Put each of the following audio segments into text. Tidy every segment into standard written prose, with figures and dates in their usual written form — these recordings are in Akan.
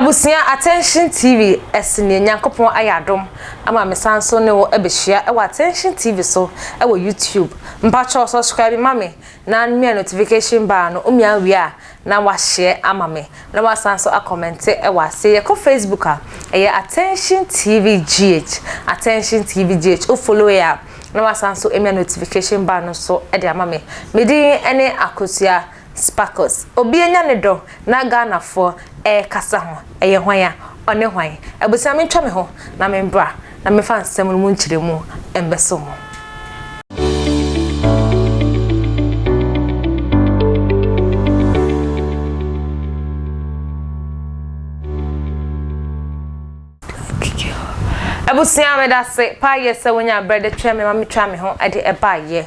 Abusia Attention TV esine Nyankopon ayadom ama mesanso ne wo ebehia e Attention TV so e wo YouTube mpacho subscribe mame na me notification bar no umia wi a na wa share ama me na wa sanso a comment e wa se ye ko Facebook a e Attention TV GH Attention TV GH o follow ya na wa sanso e me notification bar no so e de ama me din ene akosia Sparkles obi enya ne do na Ghana for kasa ho eye hwan ya one hwan ebusia me twa me ho na me bra na me fa nsem mu nkyire mu embeso ho ebusia me da se pa ye se wonya brede twa me ma me twa me ho ade eba ye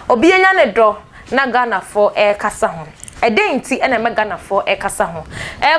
obi enya ne do na Ghana for kasa ho edenti ena Ghana for kasa ho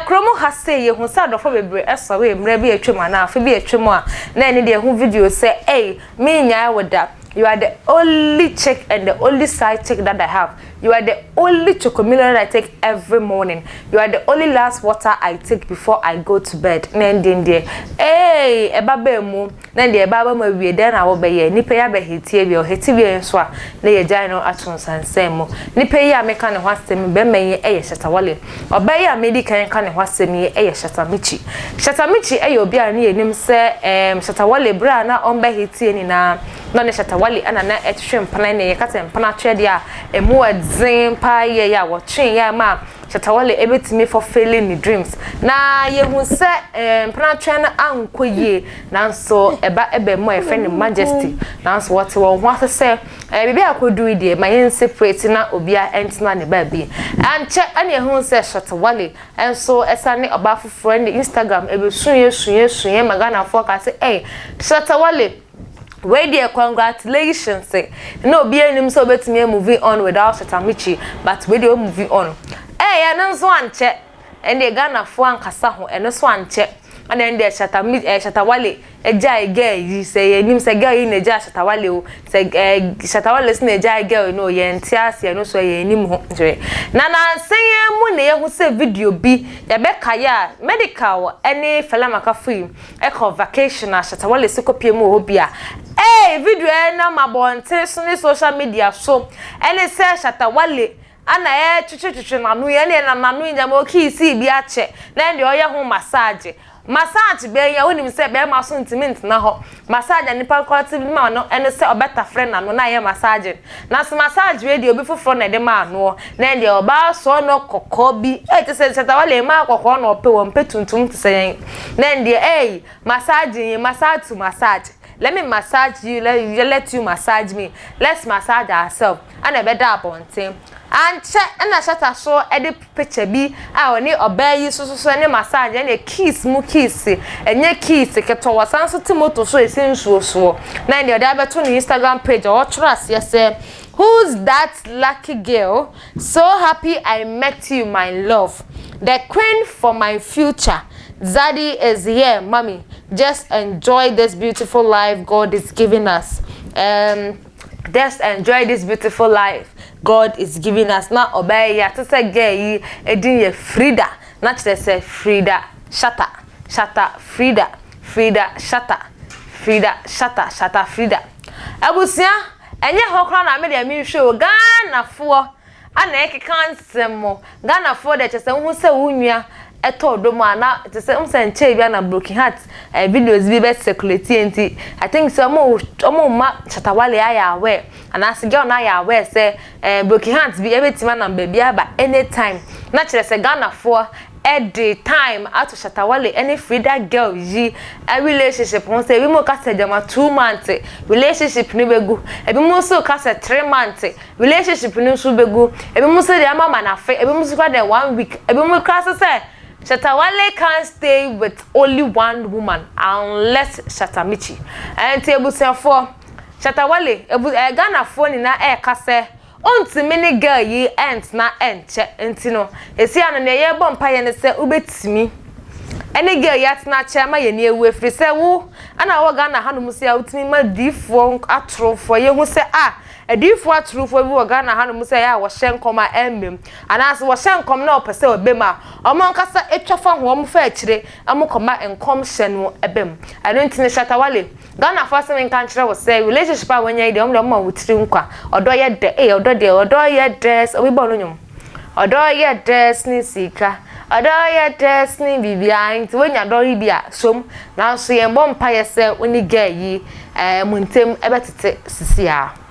kromo ha se ye hu sa dofo bebre eso we mra bi atwem ana afa bi atwem a na ene de hu video say me nya woda you are the only chick and the only side chick that I have. You are the only chocomillion I take every morning. You are the only last water I take before I go to bed. Nendinde. Ebabe mu. Nende ebaba ma wie den a wo be ye. Nipa ya be hitie bi o hiti bi enso a na ye gyan no aton sansem mu. Nipa yi a meka ne hwasem be menye eye Shatta wale. Obayi a medi kan ka ne hwasem ye eye Shatta michi. Shatta michi eye obi a ne yenim se Shatta wale bra na on be hitie ni na no ne Shatta wale ana na ethwem plan ne ye ka tem plan twede a emu adzin pa ye ya wo twen ya ma Shatta wale ebetimi for failing me dreams na ye hu se plan twen ankoye nanso eba ebe mo e friend majesty nanso what won ho se bibi akodu die ma yen separate na obi a entina ne ba bi anche ane hu se Shatta wale enso esane oba foforo ne Instagram ebe sunye magana fo ka se Shatta wale where dear congratulations no be any so betimi moving on without Shatta michi but we dey moving on eno so anche and the Ghana fo ankasa ho eno so anche and then the Shatta wale ejai girl yi say enim say girl yi na ejai Shatta wale o say Shatta wale se na ejai girl no ye ntiase eno so ye enim ho na say mu na ye hu say video bi ya be kaya medical any fela makafu e ko vacation na Shatta wale se kopie mu ho bia video na mabonte so ni social media so ene say Shatta wale ana chuchuchu na nu ye na nanu nyama okisi bi ache na ndi oye ho massage be ya wonim se be ma so intimate na ho massage ni quality bi ma no ene se obeta friend na no na ye massage na so massage we di obi foforo na de ma no na ndi oba so no kokko bi te se Shatta wale ma kokko na ope wo mpe tuntum te se na ndi massage let me massage you, let you massage me. Let's massage ourselves. And a better abonte. And check and a Shatta so edit picture be I will obey you so any massage and a kiss mu kiss and ye kiss a cat was answer to moto so it's in so. Now the other to Instagram page or trust yes sir. Who's that lucky girl? So happy I met you, my love. The queen for my future. Zaddy is here, mommy. Just enjoy this beautiful life God is giving us. Just enjoy this beautiful life God is giving us. Now obey ya to say gay edin ye Frida. Not to say Frida Shatta Frida Shatta Frida. Abusia enye hokra na me de mi show Ghana for ana ekeka nsemo Ghana for de chese hu se wunua eto domo ana te se nche bia na broken heart videos bi be circulate enti I think so mo ma Shatta wale aya we ana se girl na aya we se broken heart bi ebetima na bia ba anytime na chere se Ghana for at the time ato Shatta wale any Frida girl yi a relationship won say we mo ka se jama 2 months relationship ni begu ebi mo so ka se 3 months relationship ni so begu ebi mo so dey mama na fe ebi mo so ka dey 1 week ebi mo ka say Shatta wale can't stay with only one woman unless Shatta michi and table say for Shatta wale Ghana for ni na ka say onti mini girl yi ent na enche enti no esi ano ne ye bompa ye ne se ubetimi ene girl yat na chema ye ne ewu efiri se wo ana wo ga na hanum se a utimi ma difo atrofo ye hu se adifo atrofo bi wo ga na hanum se ya wo hyenkom a emmem ana se wo hyenkom na opese obema omo nkasa etwafa ho omo fa akire amokoma enkom hye no ebem eno ntine Shatta wale ga na fa se men kan kire wo se relationship a wonya ide omo ma wutiri nkwa odo ye de odo ye des obi bo no nyum odo ye des ni sika odo ye des ni bibia nti wonya do yi bia som na so ye mbom pa ye se oni ga yi muntem ebetete sisia